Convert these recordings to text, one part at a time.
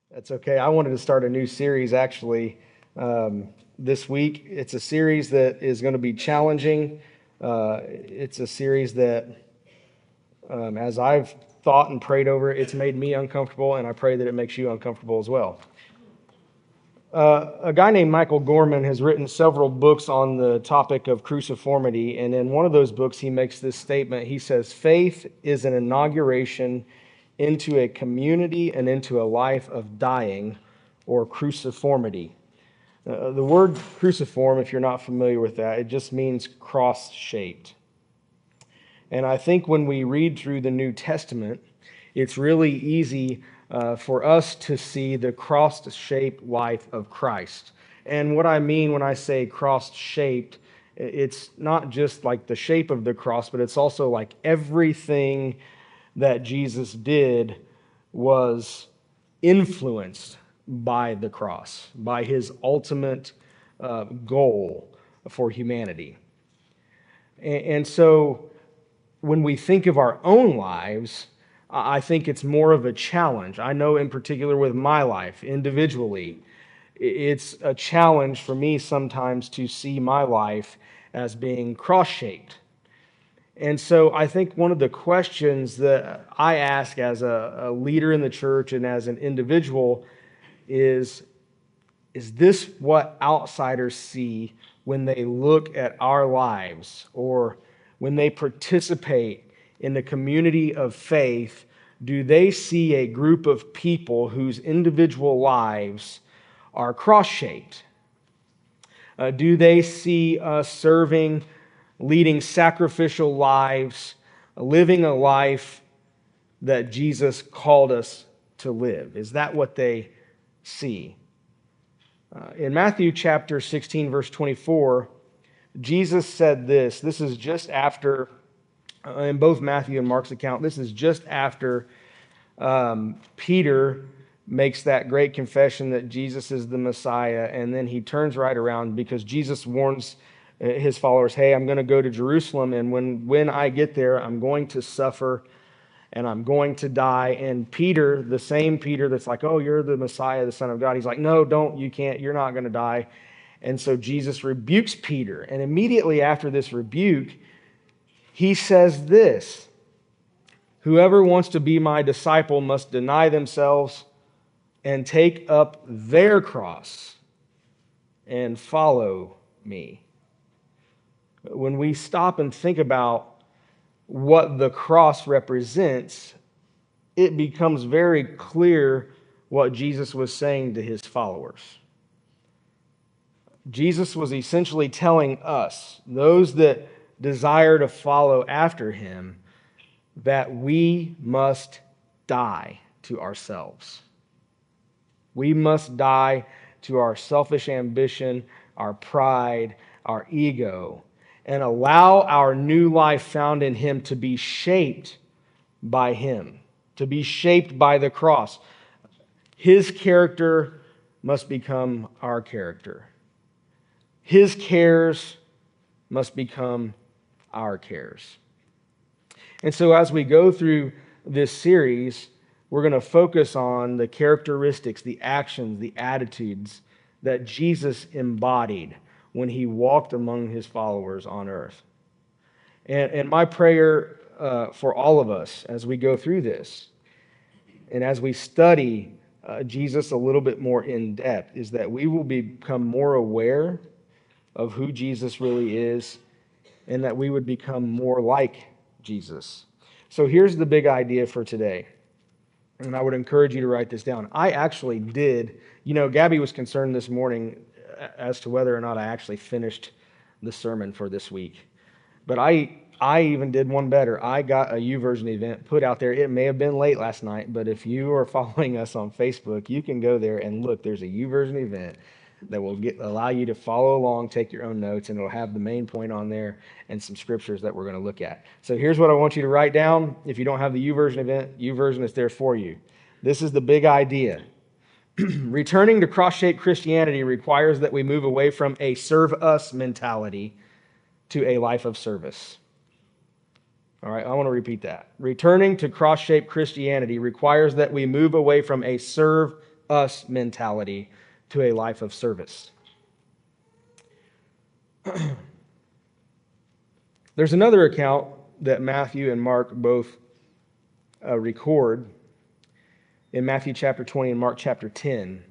That's okay. I wanted to start a new series actually this week. It's a series that is going to be challenging. It's a series that, as I've thought and prayed over it, it's made me uncomfortable, and I pray that it makes you uncomfortable as well. A guy named Michael Gorman has written several books on the topic of cruciformity, and in one of those books, he makes this statement. He says, "Faith is an inauguration into a community and into a life of dying or cruciformity." The word cruciform, if you're not familiar with that, it just means cross shaped. And I think when we read through the New Testament, it's really easy for us to see the cross shaped life of Christ. And what I mean when I say cross shaped, it's not just like the shape of the cross, but it's also like everything that Jesus did was influenced by the cross, by his ultimate goal for humanity. And so when we think of our own lives, I think it's more of a challenge. I know in particular with my life individually, it's a challenge for me sometimes to see my life as being cross-shaped. And so I think one of the questions that I ask as a leader in the church and as an individual is this what outsiders see when they look at our lives or when they participate in the community of faith? Do they see a group of people whose individual lives are cross-shaped? Do they see us serving, leading sacrificial lives, living a life that Jesus called us to live? Is that what they see? In Matthew chapter 16, verse 24, Jesus said this. This is just after, in both Matthew and Mark's account, this is just after Peter makes that great confession that Jesus is the Messiah, and then he turns right around because Jesus warns his followers, hey, I'm going to go to Jerusalem, and when I get there, I'm going to suffer and I'm going to die. And Peter, the same Peter that's like, oh, you're the Messiah, the Son of God, he's like, no, don't, you can't, you're not going to die. And so Jesus rebukes Peter. And immediately after this rebuke, he says this: whoever wants to be my disciple must deny themselves and take up their cross and follow me. When we stop and think about what the cross represents, it becomes very clear what Jesus was saying to his followers. Jesus was essentially telling us, those that desire to follow after him, that we must die to ourselves. We must die to our selfish ambition, our pride, our ego, and allow our new life found in him to be shaped by him, to be shaped by the cross. His character must become our character. His cares must become our cares. And so as we go through this series, we're going to focus on the characteristics, the actions, the attitudes that Jesus embodied when he walked among his followers on earth. And my prayer for all of us as we go through this and as we study Jesus a little bit more in depth is that we will become more aware of who Jesus really is and that we would become more like Jesus. So here's the big idea for today. And I would encourage you to write this down. I actually did, Gabby was concerned this morning as to whether or not I actually finished the sermon for this week. But I even did one better. I got a YouVersion event put out there. It may have been late last night, but if you are following us on Facebook, you can go there and look. There's a YouVersion event that will allow you to follow along, take your own notes, and it'll have the main point on there and some scriptures that we're going to look at. So here's what I want you to write down. If you don't have the YouVersion event, YouVersion is there for you. This is the big idea. Returning to cross-shaped Christianity requires that we move away from a serve us mentality to a life of service. All right, I want to repeat that. Returning to cross-shaped Christianity requires that we move away from a serve us mentality to a life of service. There's another account that Matthew and Mark both record in Matthew chapter 20 and Mark chapter 10.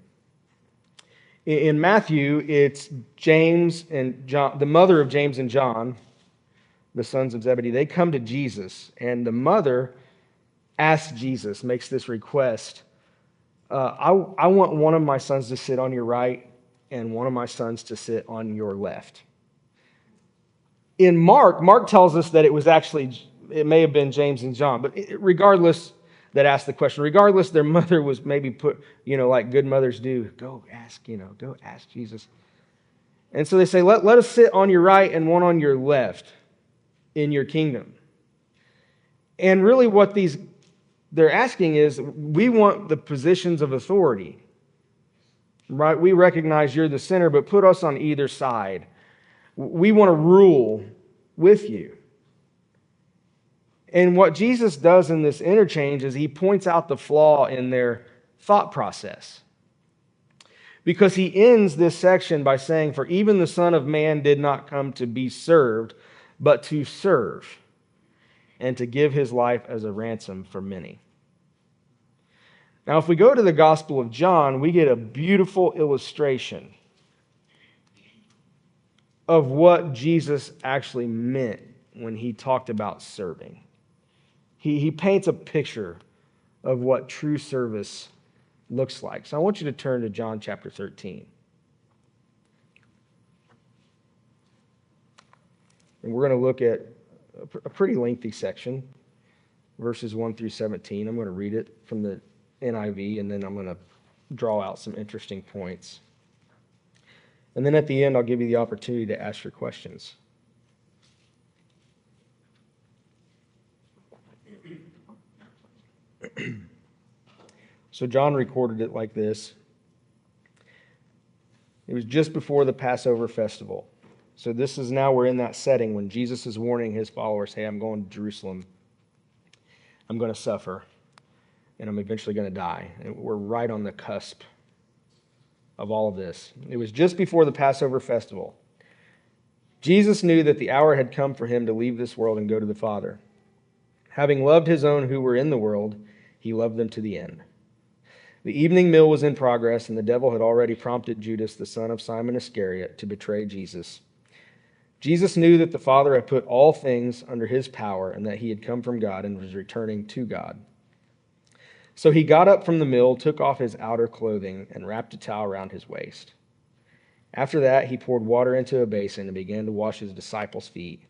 In Matthew, it's James and John, the mother of James and John, the sons of Zebedee. They come to Jesus, and the mother asks Jesus, makes this request. I want one of my sons to sit on your right and one of my sons to sit on your left. In Mark tells us that it may have been James and John, but regardless, that asked the question. Regardless, their mother was maybe put, like good mothers do, go ask Jesus. And so they say, let us sit on your right and one on your left in your kingdom. And really what they're asking is, we want the positions of authority, right? We recognize you're the center, but put us on either side. We want to rule with you. And what Jesus does in this interchange is he points out the flaw in their thought process. Because he ends this section by saying, "For even the Son of Man did not come to be served, but to serve, and to give his life as a ransom for many." Now, if we go to the Gospel of John, we get a beautiful illustration of what Jesus actually meant when he talked about serving. He paints a picture of what true service looks like. So I want you to turn to John chapter 13. And we're going to look at a pretty lengthy section, verses 1 through 17. I'm going to read it from the NIV, and then I'm going to draw out some interesting points. And then at the end, I'll give you the opportunity to ask your questions. So John recorded it like this. It was just before the Passover festival. So this is now, we're in that setting when Jesus is warning his followers, hey, I'm going to Jerusalem. I'm going to suffer, and I'm eventually going to die. And we're right on the cusp of all of this. It was just before the Passover festival. Jesus knew that the hour had come for him to leave this world and go to the Father. Having loved his own who were in the world, he loved them to the end. The evening meal was in progress, and the devil had already prompted Judas, the son of Simon Iscariot, to betray Jesus. Jesus knew that the Father had put all things under his power, and that he had come from God and was returning to God. So he got up from the meal, took off his outer clothing, and wrapped a towel around his waist. After that, he poured water into a basin and began to wash his disciples' feet,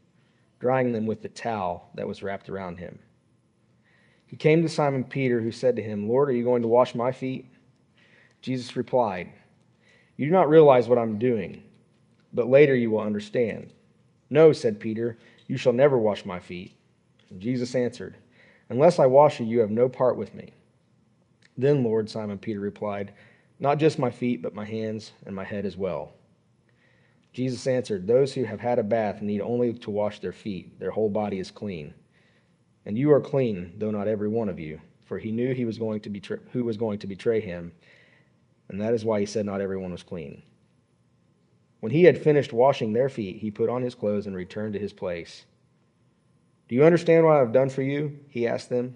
drying them with the towel that was wrapped around him. He came to Simon Peter, who said to him, "Lord, are you going to wash my feet?" Jesus replied, "You do not realize what I'm doing, but later you will understand." "No," said Peter, "you shall never wash my feet." And Jesus answered, "Unless I wash you, you have no part with me." "Then, Lord," Simon Peter replied, "not just my feet, but my hands and my head as well." Jesus answered, "Those who have had a bath need only to wash their feet. Their whole body is clean. And you are clean, though not every one of you." For he knew who was going to betray him, and that is why he said not everyone was clean. When he had finished washing their feet, he put on his clothes and returned to his place. "Do you understand what I have done for you?" he asked them.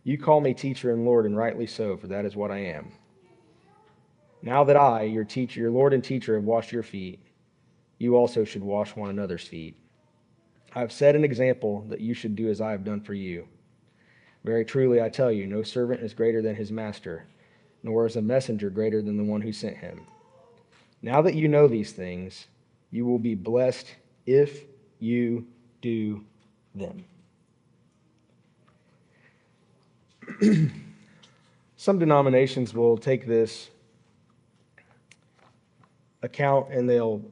"You call me teacher and Lord, and rightly so, for that is what I am. Now that I, your teacher, your Lord and teacher, have washed your feet, you also should wash one another's feet. I have set an example that you should do as I have done for you. Very truly, I tell you, no servant is greater than his master, nor is a messenger greater than the one who sent him. Now that you know these things, you will be blessed if you do them." Some denominations will take this account and they'll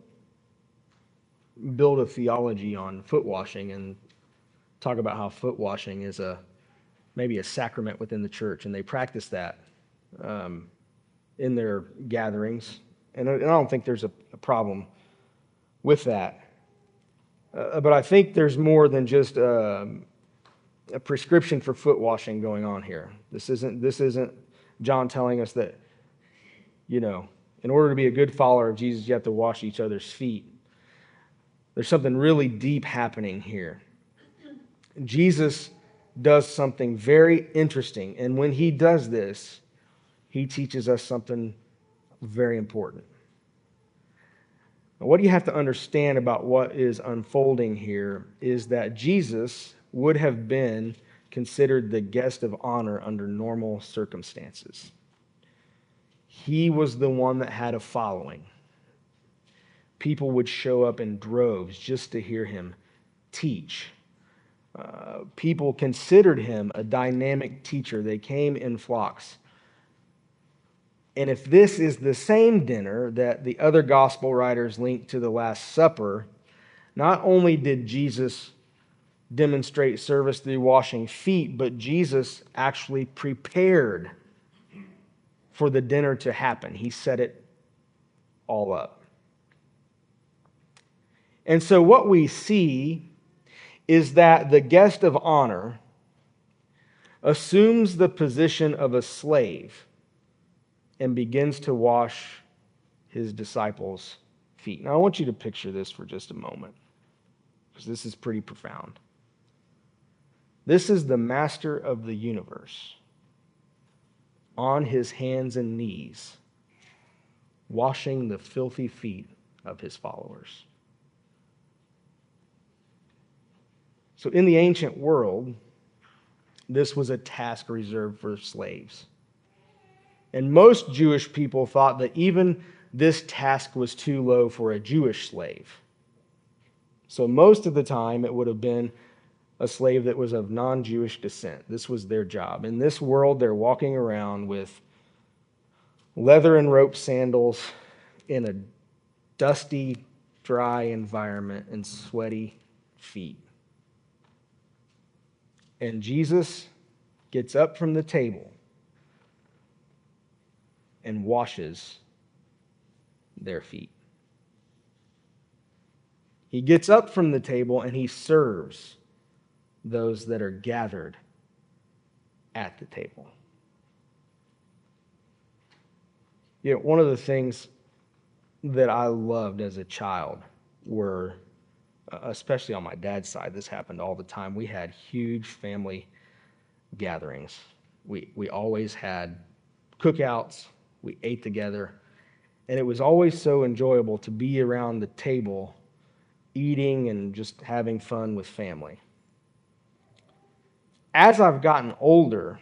build a theology on foot washing and talk about how foot washing is maybe a sacrament within the church, and they practice that in their gatherings. And I don't think there's a problem with that. But I think there's more than just a prescription for foot washing going on here. This isn't John telling us that In order to be a good follower of Jesus, you have to wash each other's feet. There's something really deep happening here. Jesus does something very interesting, and when he does this, he teaches us something very important. Now, what you have to understand about what is unfolding here is that Jesus would have been considered the guest of honor under normal circumstances. He was the one that had a following. People would show up in droves just to hear him teach. People considered him a dynamic teacher. They came in flocks. And if this is the same dinner that the other gospel writers link to the Last Supper, not only did Jesus demonstrate service through washing feet, but Jesus actually prepared for the dinner to happen. He set it all up. And so what we see is that the guest of honor assumes the position of a slave and begins to wash his disciples' feet. Now, I want you to picture this for just a moment, because this is pretty profound. This is the master of the universe on his hands and knees, washing the filthy feet of his followers. So in the ancient world, this was a task reserved for slaves. And most Jewish people thought that even this task was too low for a Jewish slave. So most of the time, it would have been a slave that was of non-Jewish descent. This was their job. In this world, they're walking around with leather and rope sandals in a dusty, dry environment and sweaty feet. And Jesus gets up from the table and washes their feet. He gets up from the table and he serves those that are gathered at the table. One of the things that I loved as a child were, especially on my dad's side, this happened all the time. We had huge family gatherings. We always had cookouts. We ate together. And it was always so enjoyable to be around the table, eating and just having fun with family. As I've gotten older,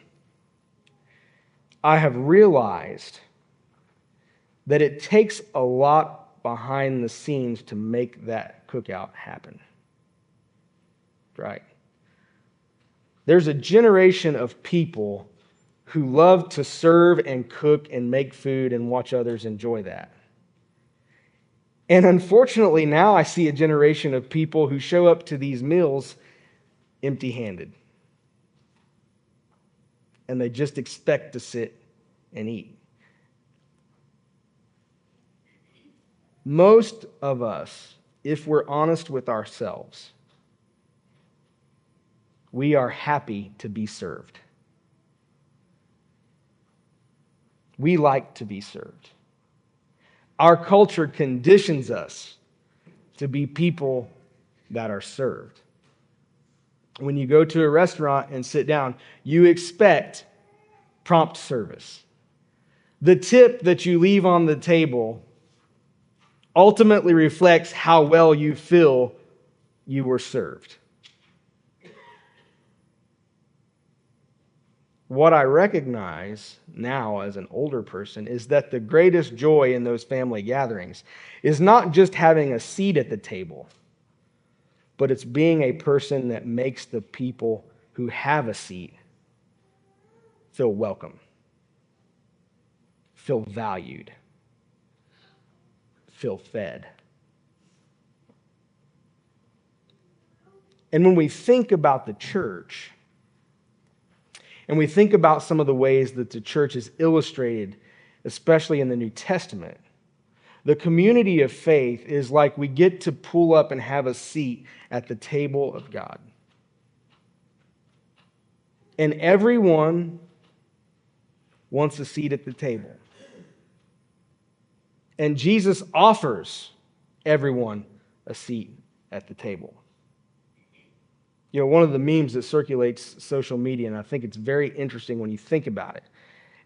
I have realized that it takes a lot behind the scenes to make that cookout happen. Right? There's a generation of people who love to serve and cook and make food and watch others enjoy that. And unfortunately, now I see a generation of people who show up to these meals empty-handed. And they just expect to sit and eat. Most of us, if we're honest with ourselves, we are happy to be served. We like to be served. Our culture conditions us to be people that are served. When you go to a restaurant and sit down, you expect prompt service. The tip that you leave on the table ultimately reflects how well you feel you were served. What I recognize now as an older person is that the greatest joy in those family gatherings is not just having a seat at the table, but it's being a person that makes the people who have a seat feel welcome, feel valued, feel fed. And when we think about the church, and we think about some of the ways that the church is illustrated, especially in the New Testament, the community of faith is like we get to pull up and have a seat at the table of God. And everyone wants a seat at the table. And Jesus offers everyone a seat at the table. You know, one of the memes that circulates social media, and I think it's very interesting when you think about it,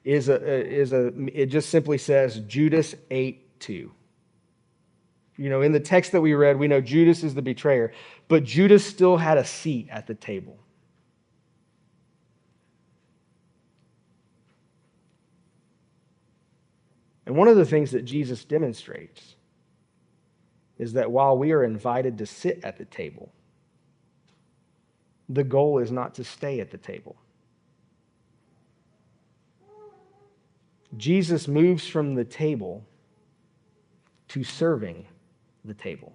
it just simply says Judas ate too. You know, in the text that we read, we know Judas is the betrayer, but Judas still had a seat at the table. And one of the things that Jesus demonstrates is that while we are invited to sit at the table, the goal is not to stay at the table. Jesus moves from the table to serving the table.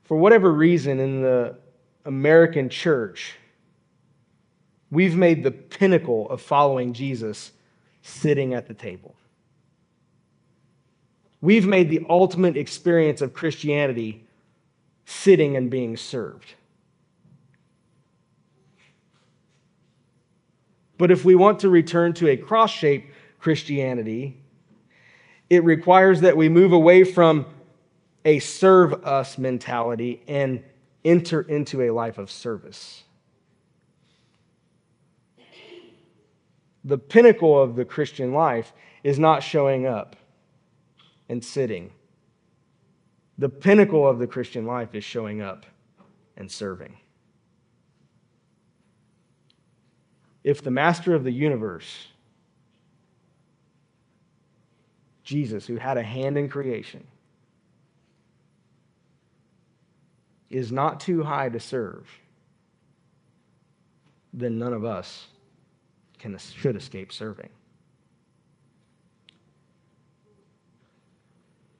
For whatever reason, in the American church, we've made the pinnacle of following Jesus sitting at the table. We've made the ultimate experience of Christianity sitting and being served. But if we want to return to a cross-shaped Christianity, it requires that we move away from a serve us mentality and enter into a life of service. The pinnacle of the Christian life is not showing up and sitting. The pinnacle of the Christian life is showing up and serving. If the master of the universe, Jesus, who had a hand in creation, is not too high to serve, then none of us should escape serving.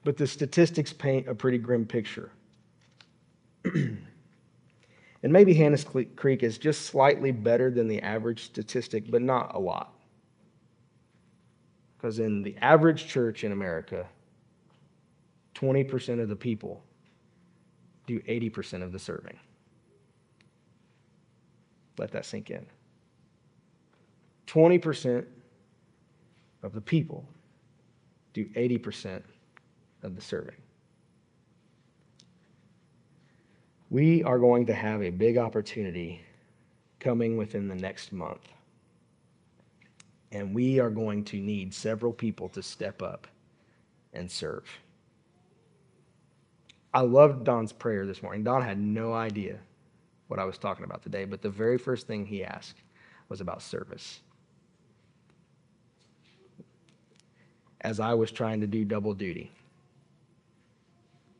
But the statistics paint a pretty grim picture. And maybe Hannah's Creek is just slightly better than the average statistic, but not a lot. Because in the average church in America, 20% of the people do 80% of the serving. Let that sink in. 20% of the people do 80% of the serving. We are going to have a big opportunity coming within the next month. And we are going to need several people to step up and serve. I loved Don's prayer this morning. Don had no idea what I was talking about today, but the very first thing he asked was about service. As I was trying to do double duty,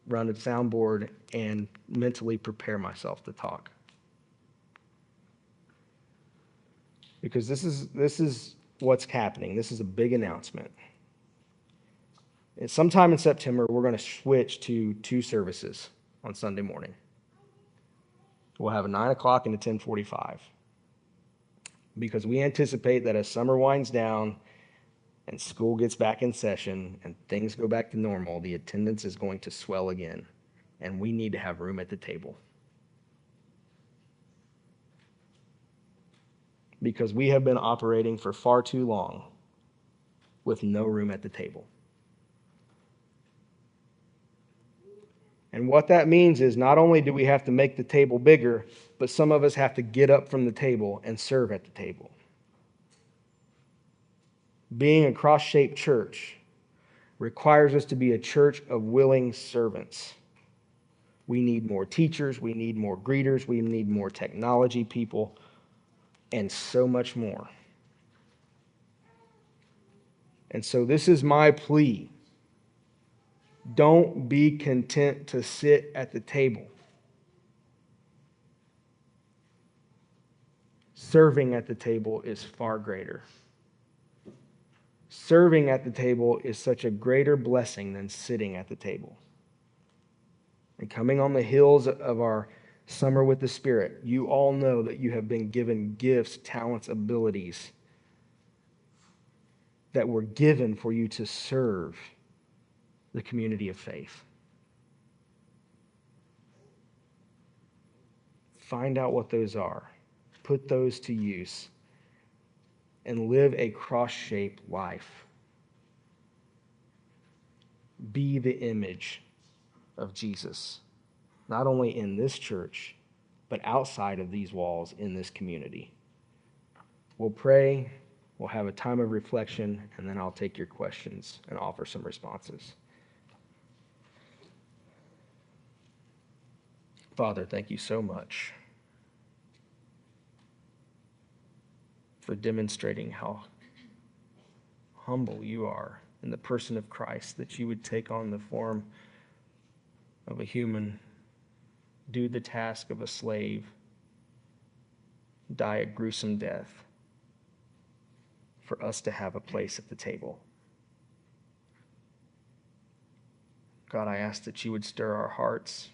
run a soundboard and mentally prepare myself to talk. Because this is what's happening. This is a big announcement. And sometime in September, we're going to switch to 2 services on Sunday morning. We'll have a 9 o'clock and a 10:45. Because we anticipate that as summer winds down and school gets back in session and things go back to normal, the attendance is going to swell again. And we need to have room at the table. Because we have been operating for far too long with no room at the table. And what that means is not only do we have to make the table bigger, but some of us have to get up from the table and serve at the table. Being a cross-shaped church requires us to be a church of willing servants. We need more teachers, we need more greeters, we need more technology people, and so much more. And so this is my plea. Don't be content to sit at the table. Serving at the table is far greater. Serving at the table is such a greater blessing than sitting at the table. And coming on the heels of our Summer with the Spirit, you all know that you have been given gifts, talents, abilities that were given for you to serve the community of faith. Find out what those are. Put those to use. and live a cross-shaped life. Be the image of Jesus, not only in this church, but outside of these walls in this community. We'll pray, we'll have a time of reflection, and then I'll take your questions and offer some responses. Father, thank you so much for demonstrating how humble you are in the person of Christ, that you would take on the form of a human, do the task of a slave, die a gruesome death for us to have a place at the table. God, I ask that you would stir our hearts.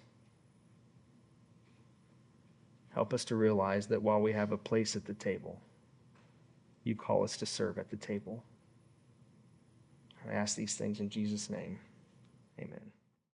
Help us to realize that while we have a place at the table, you call us to serve at the table. I ask these things in Jesus' name. Amen.